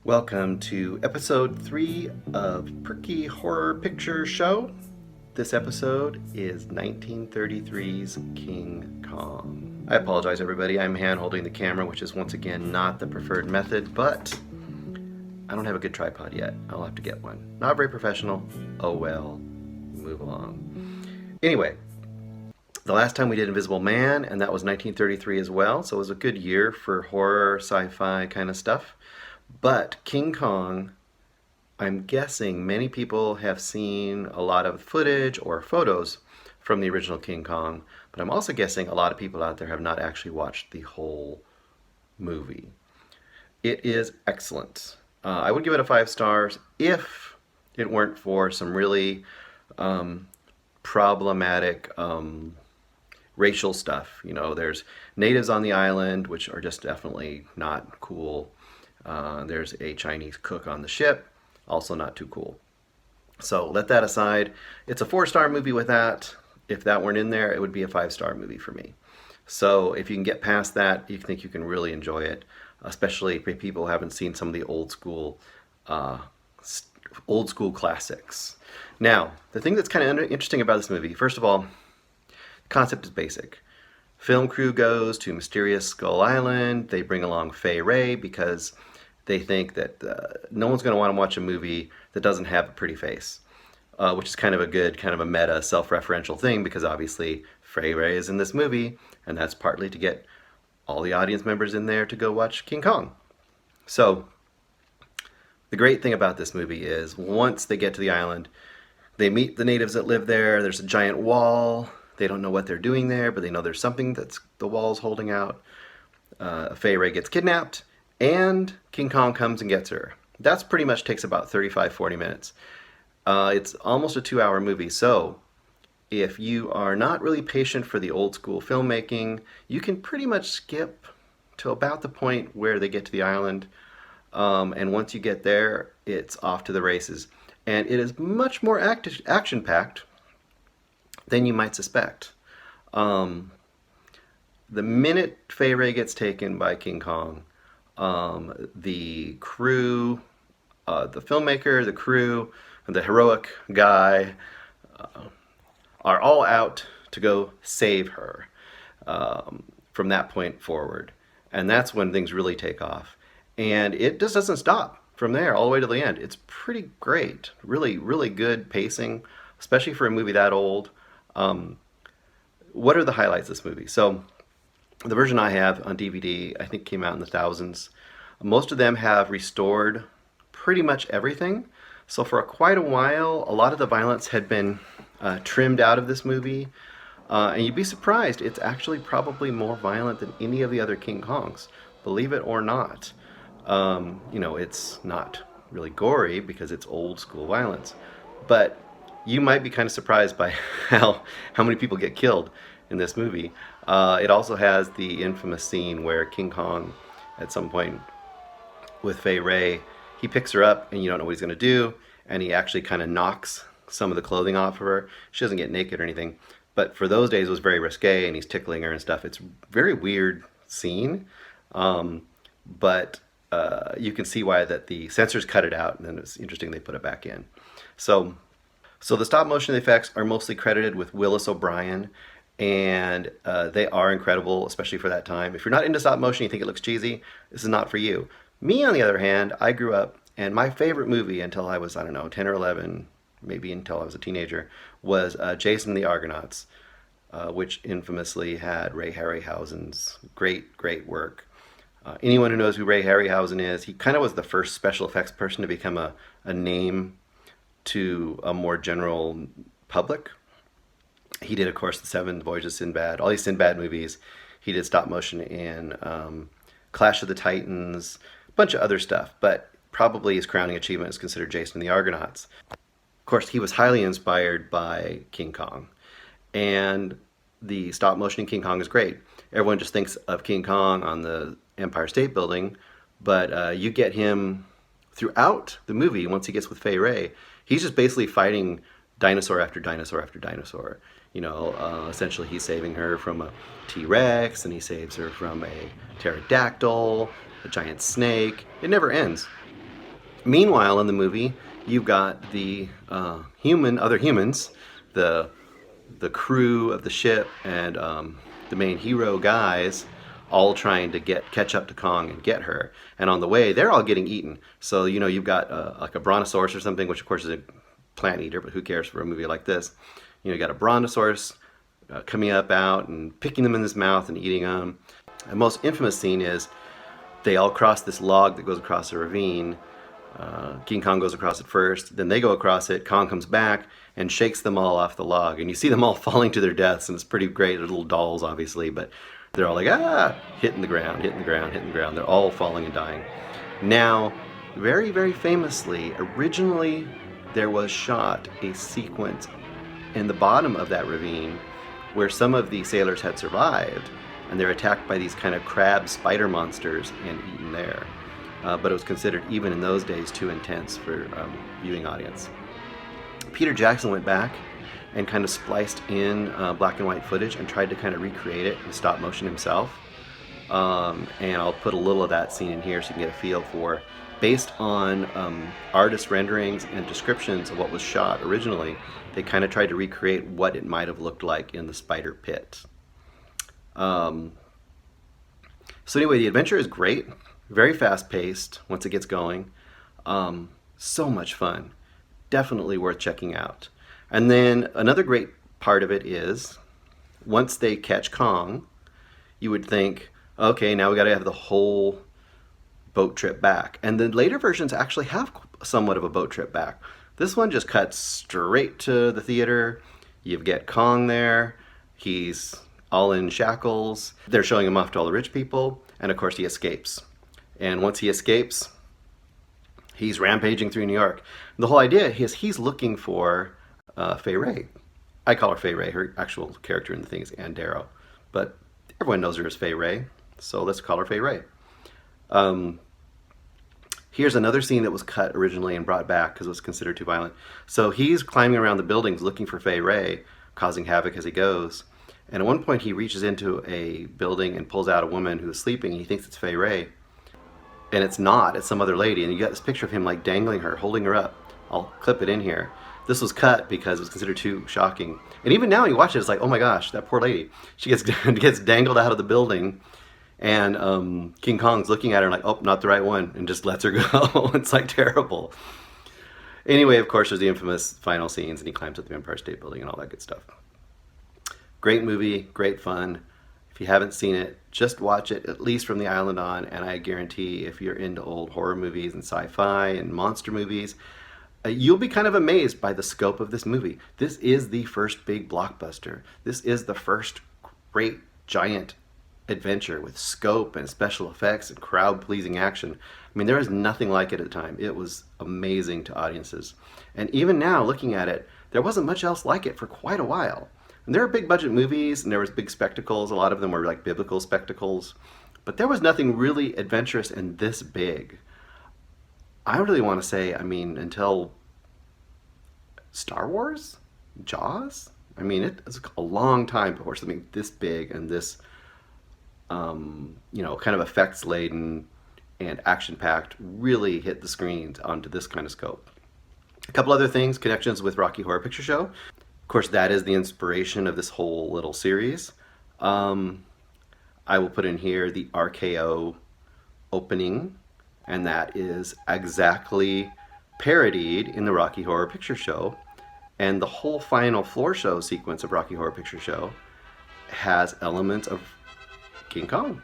Welcome to episode 3 of Purkey Horror Picture Show. This episode is 1933's King Kong. I apologize, everybody. I'm hand holding the camera, which is once again not the preferred method, but I don't have a good tripod yet. I'll have to get one. Not very professional. Oh well. Move along. Anyway, the last time we did Invisible Man, and that was 1933 as well, so it was a good year for horror, sci-fi kind of stuff. But King Kong, I'm guessing many people have seen a lot of footage or photos from the original King Kong, but I'm also guessing a lot of people out there have not actually watched the whole movie. It is excellent. I would give it a 5 stars if it weren't for some really problematic racial stuff. You know, there's natives on the island, which are just definitely not cool. There's a Chinese cook on the ship, also not too cool. So let that aside. It's a 4-star movie with that. If that weren't in there, it would be a 5-star movie for me. So if you can get past that, you think you can really enjoy it, especially if people haven't seen some of the old school classics. Now, the thing that's kind of interesting about this movie, first of all, the concept is basic. Film crew goes to mysterious Skull Island. They bring along Fay Wray because they think that no one's going to want to watch a movie that doesn't have a pretty face, which is kind of a good, kind of a meta, self-referential thing because obviously Fay Wray is in this movie, and that's partly to get all the audience members in there to go watch King Kong. So the great thing about this movie is once they get to the island, they meet the natives that live there. There's a giant wall. They don't know what they're doing there, but they know there's something that's the wall's holding out. Fay Wray gets kidnapped, and King Kong comes and gets her. That's pretty much takes about 35-40 minutes. It's almost a 2-hour movie, so if you are not really patient for the old school filmmaking, you can pretty much skip to about the point where they get to the island. And once you get there, it's off to the races. And it is much more action-packed than you might suspect. The minute Fay Wray gets taken by King Kong, the crew, the filmmaker, the crew, and the heroic guy are all out to go save her from that point forward. And that's when things really take off. And it just doesn't stop from there all the way to the end. It's pretty great. Really, really good pacing, especially for a movie that old. What are the highlights of this movie? So the version I have on DVD, I think came out in the thousands. Most of them have restored pretty much everything. So for quite a while, a lot of the violence had been trimmed out of this movie. And you'd be surprised, it's actually probably more violent than any of the other King Kongs, believe it or not. You know, it's not really gory because it's old school violence. But you might be kind of surprised by how many people get killed in this movie. It also has the infamous scene where King Kong, at some point with Fay Wray, he picks her up and you don't know what he's going to do, and he actually kind of knocks some of the clothing off of her. She doesn't get naked or anything, but for those days it was very risque, and he's tickling her and stuff. It's a very weird scene, but you can see why that the censors cut it out, and then it's interesting they put it back in. So the stop motion effects are mostly credited with Willis O'Brien, and they are incredible, especially for that time. If you're not into stop motion, you think it looks cheesy, this is not for you. Me, on the other hand, I grew up, and my favorite movie until I was, 10 or 11, maybe until I was a teenager, was Jason and the Argonauts, which infamously had Ray Harryhausen's great work. Anyone who knows who Ray Harryhausen is, he kind of was the first special effects person to become a name to a more general public. He did, of course, the 7 Voyages of Sinbad, all these Sinbad movies. He did stop motion in Clash of the Titans, a bunch of other stuff, but probably his crowning achievement is considered Jason and the Argonauts. Of course, he was highly inspired by King Kong, and the stop motion in King Kong is great. Everyone just thinks of King Kong on the Empire State Building, but you get him throughout the movie. Once he gets with Fay Wray, he's just basically fighting dinosaur after dinosaur after dinosaur. You know, essentially he's saving her from a T-Rex, and he saves her from a pterodactyl, a giant snake. It never ends. Meanwhile, in the movie, you've got the other humans, the crew of the ship, and the main hero guys, all trying to catch up to Kong and get her. And on the way, they're all getting eaten. So you've got like a brontosaurus or something, which of course is a plant eater, but who cares for a movie like this? You got a brontosaurus coming up out and picking them in his mouth and eating them. The most infamous scene is they all cross this log that goes across a ravine. King Kong goes across it first, then they go across it. Kong comes back and shakes them all off the log, and you see them all falling to their deaths, and it's pretty great. They're little dolls, obviously, but they're all like, hitting the ground, hitting the ground, hitting the ground. They're all falling and dying. Now, very, very famously, originally there was shot a sequence in the bottom of that ravine where some of the sailors had survived, and they're attacked by these kind of crab spider monsters and eaten there. But it was considered, even in those days, too intense for viewing audience. Peter Jackson went back and kind of spliced in black and white footage and tried to kind of recreate it in stop motion himself. And I'll put a little of that scene in here so you can get a feel for, based on artist renderings and descriptions of what was shot originally, they kind of tried to recreate what it might have looked like in the spider pit. So anyway, the adventure is great. Very fast-paced once it gets going. So much fun. Definitely worth checking out. And then another great part of it is, once they catch Kong, you would think, okay, now we got to have the whole boat trip back. And the later versions actually have somewhat of a boat trip back. This one just cuts straight to the theater. You get Kong there. He's all in shackles. They're showing him off to all the rich people. And of course he escapes. And once he escapes, he's rampaging through New York. The whole idea is he's looking for Fay Wray. I call her Fay Wray. Her actual character in the thing is Ann Darrow. But everyone knows her as Fay Wray, so let's call her Fay Wray. Here's another scene that was cut originally and brought back because it was considered too violent. So he's climbing around the buildings looking for Fay Wray, causing havoc as he goes. And at one point he reaches into a building and pulls out a woman who is sleeping. He thinks it's Fay Wray. And it's not, it's some other lady. And you got this picture of him like dangling her, holding her up. I'll clip it in here. This was cut because it was considered too shocking. And even now when you watch it, it's like, oh my gosh, that poor lady. She gets dangled out of the building, and King Kong's looking at her like, oh, not the right one, and just lets her go. It's like terrible. Anyway, of course, there's the infamous final scenes, and he climbs up the Empire State Building and all that good stuff. Great movie, great fun. If you haven't seen it, just watch it, at least from the island on, and I guarantee if you're into old horror movies and sci-fi and monster movies, you'll be kind of amazed by the scope of this movie. This is the first big blockbuster. This is the first great giant adventure with scope and special effects and crowd-pleasing action. I mean, there is nothing like it at the time. It was amazing to audiences. And even now, looking at it, there wasn't much else like it for quite a while. And there were big budget movies and there was big spectacles. A lot of them were like biblical spectacles. But there was nothing really adventurous and this big. I really want to say, I mean, until Star Wars? Jaws? I mean, it was a long time before something this big and this, kind of effects-laden and action-packed really hit the screens onto this kind of scope. A couple other things, connections with Rocky Horror Picture Show. Of course, that is the inspiration of this whole little series. I will put in here the RKO opening, and that is exactly parodied in the Rocky Horror Picture Show. And the whole final floor show sequence of Rocky Horror Picture Show has elements of King Kong.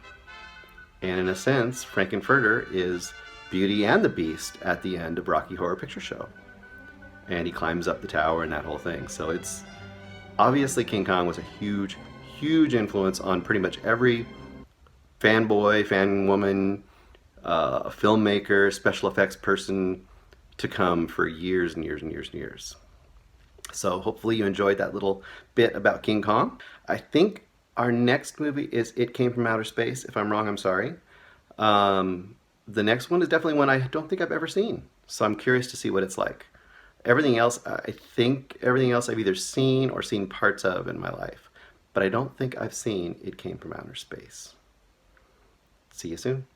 And in a sense, Frankenfurter is Beauty and the Beast at the end of Rocky Horror Picture Show. And he climbs up the tower and that whole thing. So it's obviously King Kong was a huge, huge influence on pretty much every fanboy, fan woman, filmmaker, special effects person to come for years and years and years and years. So hopefully you enjoyed that little bit about King Kong. I think our next movie is It Came from Outer Space. If I'm wrong, I'm sorry. The next one is definitely one I don't think I've ever seen. So I'm curious to see what it's like. Everything else, I think everything else I've either seen or seen parts of in my life. But I don't think I've seen It Came from Outer Space. See you soon.